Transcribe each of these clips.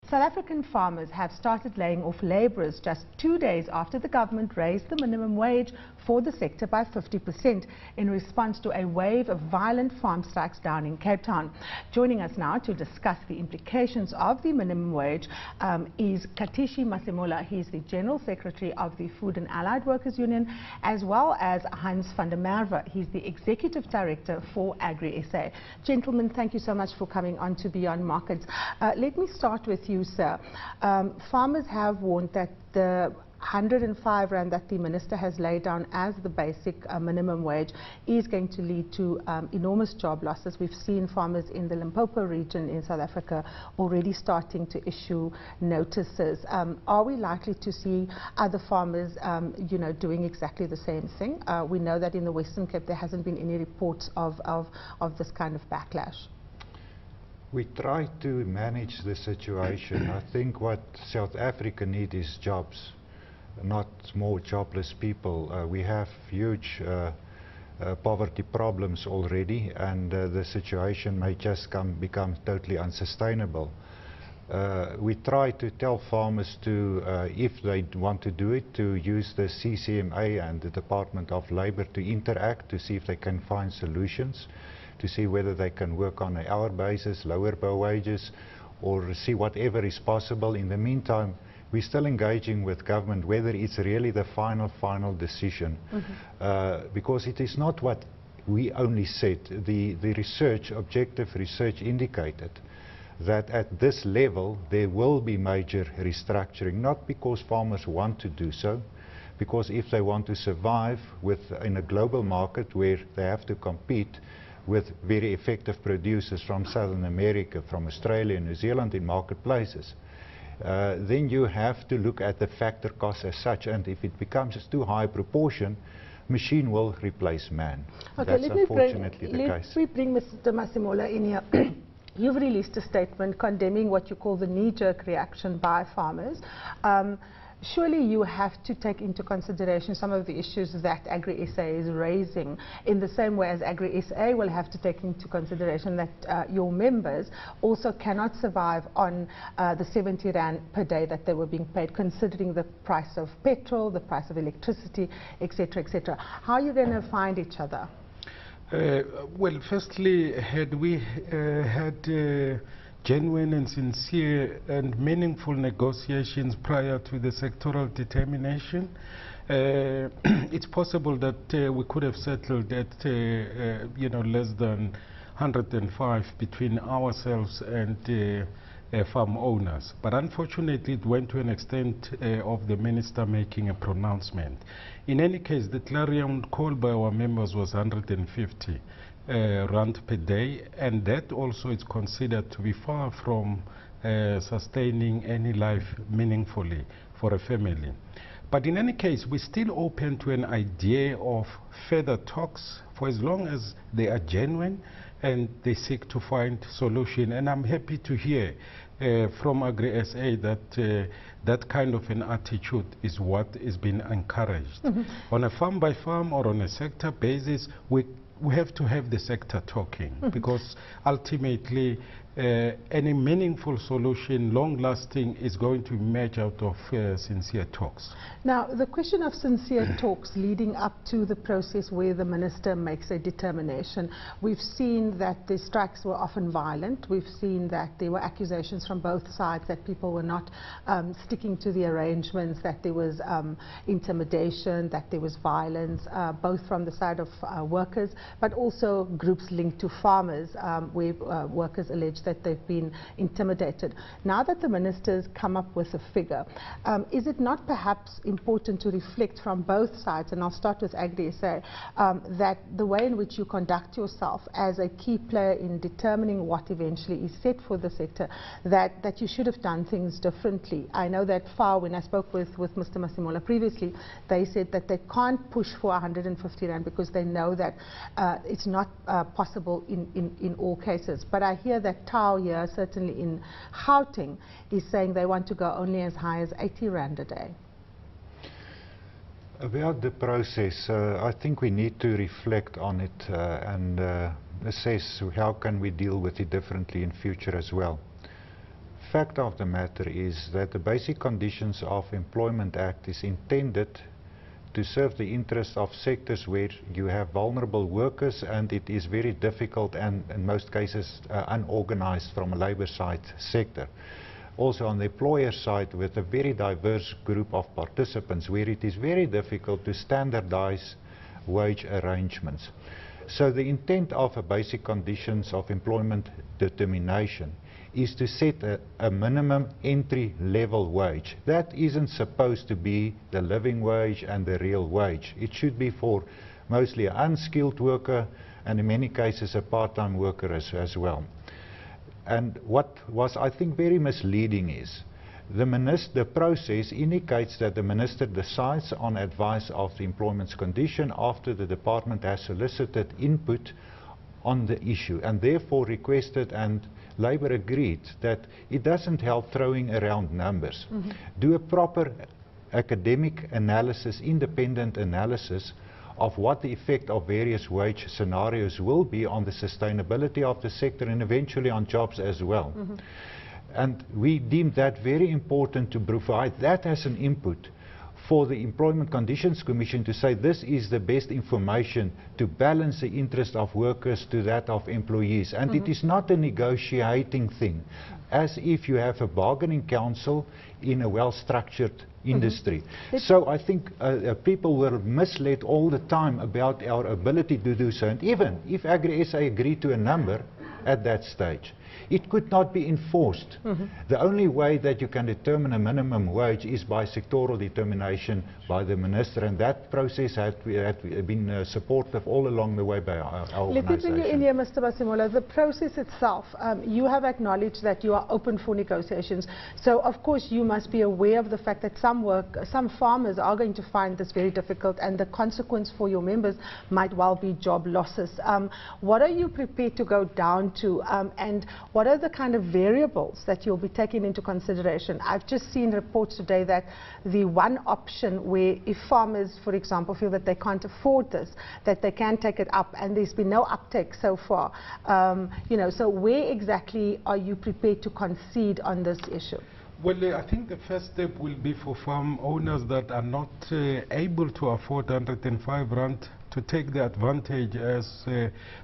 South African farmers have started laying off labourers just 2 days after the government raised the minimum wage for the sector by 50% in response to a wave of violent farm strikes down in Cape Town. Joining us now to discuss the implications of the minimum wage is Katishi Masemola. He's the General Secretary of the Food and Allied Workers Union, as well as Hans van der Merwe. He's the Executive Director for Agri-sa. Gentlemen, thank you so much for coming on to Beyond Markets. Let me start with you, sir. Farmers have warned that the 105 rand that the minister has laid down as the basic minimum wage is going to lead to enormous job losses. We've seen farmers in the Limpopo region in South Africa already starting to issue notices. Are we likely to see other farmers doing exactly the same thing? We know that in the Western Cape there hasn't been any reports of this kind of backlash. We try to manage the situation. I think what South Africa needs is jobs, not more jobless people. We have huge poverty problems already, and the situation may just become totally unsustainable. We try to tell farmers to, if they want to do it, to use the CCMA and the Department of Labour to interact to see if they can find solutions, to see whether they can work on an hour basis, lower per wages, or see whatever is possible. In the meantime, we're still engaging with government whether it's really the final decision. Because it is not what we only said. The research, objective research indicated that at this level there will be major restructuring, not because farmers want to do so, because if they want to survive in a global market where they have to compete with very effective producers from Southern America, from Australia and New Zealand in marketplaces, then you have to look at the factor cost as such, and if it becomes too high a proportion, machine will replace man. Okay, that's unfortunately the case. Let me bring Mr. Masemola in here. You've released a statement condemning what you call the knee-jerk reaction by farmers. Surely you have to take into consideration some of the issues that Agri-sa is raising, in the same way as Agri-sa will have to take into consideration that your members also cannot survive on the 70 rand per day that they were being paid, considering the price of petrol, the price of electricity, etc., etc. How are you going to find each other? Well, firstly, had we had genuine and sincere and meaningful negotiations prior to the sectoral determination, it's possible that we could have settled at less than 105 between ourselves and farm owners. But unfortunately it went to an extent of the minister making a pronouncement. In any case, the clarion call by our members was 150 rand per day, and that also is considered to be far from sustaining any life meaningfully for a family. But in any case, we're still open to an idea of further talks for as long as they are genuine and they seek to find solution. And I'm happy to hear from Agri-sa that that kind of an attitude is what is being encouraged. On a farm by farm or on a sector basis, we have to have the sector talking, because ultimately any meaningful solution, long-lasting, is going to emerge out of sincere talks. Now, the question of sincere talks leading up to the process where the minister makes a determination, we've seen that the strikes were often violent. We've seen that there were accusations from both sides that people were not sticking to the arrangements, that there was intimidation, that there was violence, both from the side of workers, but also groups linked to farmers, where workers allege that they've been intimidated. Now that the minister's come up with a figure, is it not perhaps important to reflect from both sides, and I'll start with Agri-sa, that the way in which you conduct yourself as a key player in determining what eventually is set for the sector, that you should have done things differently? I know that FAO, when I spoke with Mr. Masemola previously, they said that they can't push for 150 rand because they know that it's not possible in all cases. But I hear that TAO here, certainly in Gauteng, is saying they want to go only as high as 80 rand a day. About the process, I think we need to reflect on it and assess how can we deal with it differently in future as well. fact of the matter is that the Basic Conditions of Employment Act is intended to serve the interests of sectors where you have vulnerable workers, and it is very difficult and in most cases unorganized from a labor side sector. Also on the employer side, with a very diverse group of participants where it is very difficult to standardize wage arrangements. So the intent of a Basic Conditions of Employment determination is to set a minimum entry-level wage. That isn't supposed to be the living wage and the real wage. It should be for mostly an unskilled worker and in many cases a part-time worker as well. And what was, I think, very misleading is the process indicates that the minister decides on advice of the employment's condition after the department has solicited input on the issue and therefore requested, and Labour agreed, that it doesn't help throwing around numbers. Do a proper academic analysis, independent analysis of what the effect of various wage scenarios will be on the sustainability of the sector and eventually on jobs as well. And we deemed that very important to provide that as an input for the Employment Conditions Commission to say this is the best information to balance the interest of workers to that of employees. And it is not a negotiating thing, as if you have a bargaining council in a well-structured industry. So I think people were misled all the time about our ability to do so. And even if agri-sa agreed to a number at that stage, it could not be enforced. The only way that you can determine a minimum wage is by sectoral determination by the minister, and that process had been supportive all along the way by our organisation. Let me bring you in here, Mr. Basimola. The process itself, you have acknowledged that you are open for negotiations. So, of course, you must be aware of the fact that some farmers are going to find this very difficult, and the consequence for your members might well be job losses. What are you prepared to go down to, and what are the kind of variables that you'll be taking into consideration? I've just seen reports today that the one option where if farmers, for example, feel that they can't afford this, that they can take it up, and there's been no uptake so far. You know, so where exactly are you prepared to concede on this issue? Well, I think the first step will be for farm owners that are not able to afford 105 rand to take the advantage as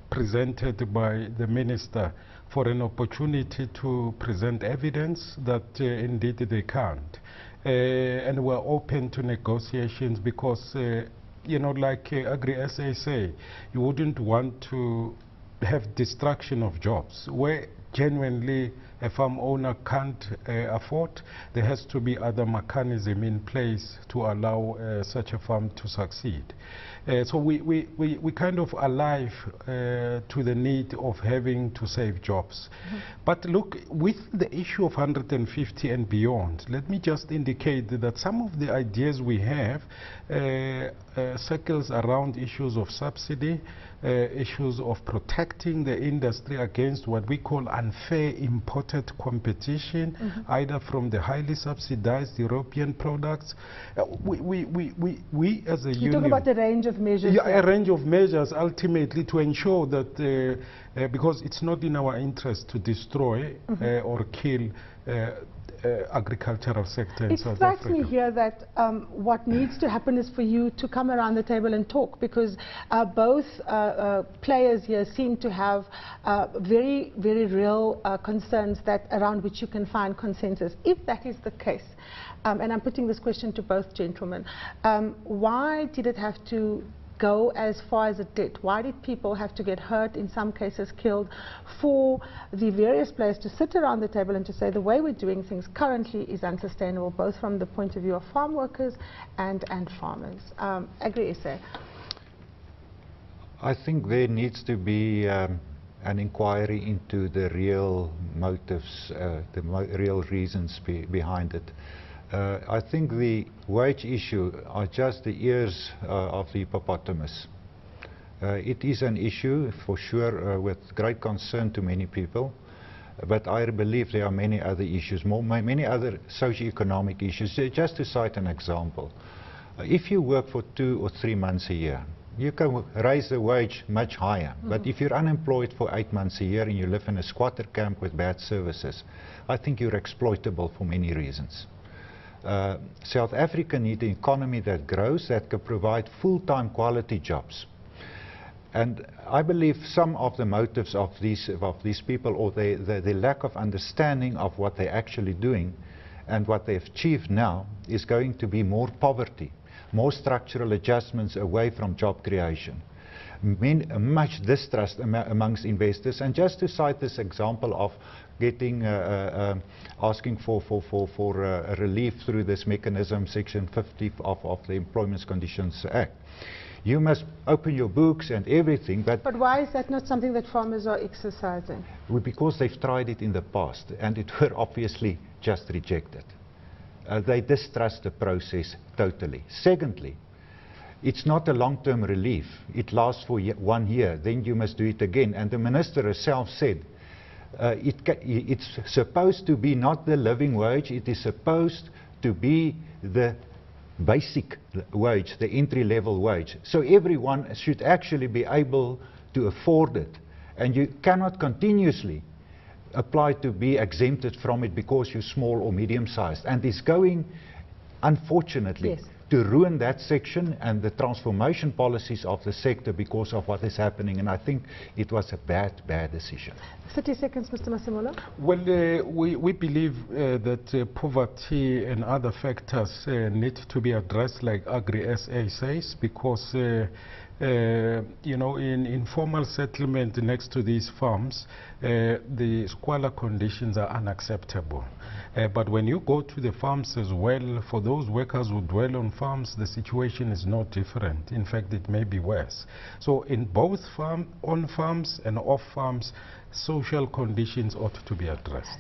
presented by the minister for an opportunity to present evidence that indeed they can't. And we're open to negotiations because, you know, like agri-sa say, you wouldn't want to have destruction of jobs. Where genuinely a farm owner can't afford, there has to be other mechanism in place to allow such a farm to succeed. So we kind of alive to the need of having to save jobs. But look, with the issue of 150 and beyond, let me just indicate that some of the ideas we have circles around issues of subsidy, issues of protecting the industry against what we call unfair imported competition, either from the highly subsidized European products. We as a union... You're talking about the range of measures? Yeah, a range of measures ultimately to ensure that, because it's not in our interest to destroy or kill agricultural sector in South Africa. It strikes me here that what needs to happen is for you to come around the table and talk, because both players here seem to have very, very real concerns that around which you can find consensus. If that is the case, and I'm putting this question to both gentlemen, why did it have to go as far as it did? Why did people have to get hurt, in some cases killed, for the various players to sit around the table and to say the way we're doing things currently is unsustainable, both from the point of view of farm workers and farmers? Agri-sa. I think there needs to be an inquiry into the real motives, real reasons behind it. I think the wage issue are just the ears of the hippopotamus. It is an issue for sure with great concern to many people, but I believe there are many other issues, many other socio-economic issues. Just to cite an example, if you work for 2 or 3 months a year you can raise the wage much higher. But if you're unemployed for 8 months a year and you live in a squatter camp with bad services, I think you're exploitable for many reasons. South Africa needs an economy that grows, that can provide full-time quality jobs. And I believe some of the motives of these people, or the lack of understanding of what they're actually doing and what they've achieved now, is going to be more poverty, more structural adjustments away from job creation, much distrust amongst investors. And just to cite this example of getting asking for relief through this mechanism, Section 50 of the Employment Conditions Act. You must open your books and everything, but why is that not something that farmers are exercising? Because they've tried it in the past and it were obviously just rejected. They distrust the process totally. Secondly, it's not a long-term relief. It lasts for 1 year, then you must do it again. And the minister herself said, it's supposed to be not the living wage, it is supposed to be the basic wage, the entry-level wage. So everyone should actually be able to afford it. And you cannot continuously apply to be exempted from it because you're small or medium-sized. And it's going, unfortunately, to ruin that section and the transformation policies of the sector because of what is happening. And I think it was a bad decision. 30 seconds, Mr. Masemola. Well, we believe that poverty and other factors need to be addressed, like agri-sa says, because you know, in informal settlement next to these farms, the squalor conditions are unacceptable. But when you go to the farms as well, for those workers who dwell on farms, the situation is not different. In fact, it may be worse. So in both on farms and off farms, social conditions ought to be addressed.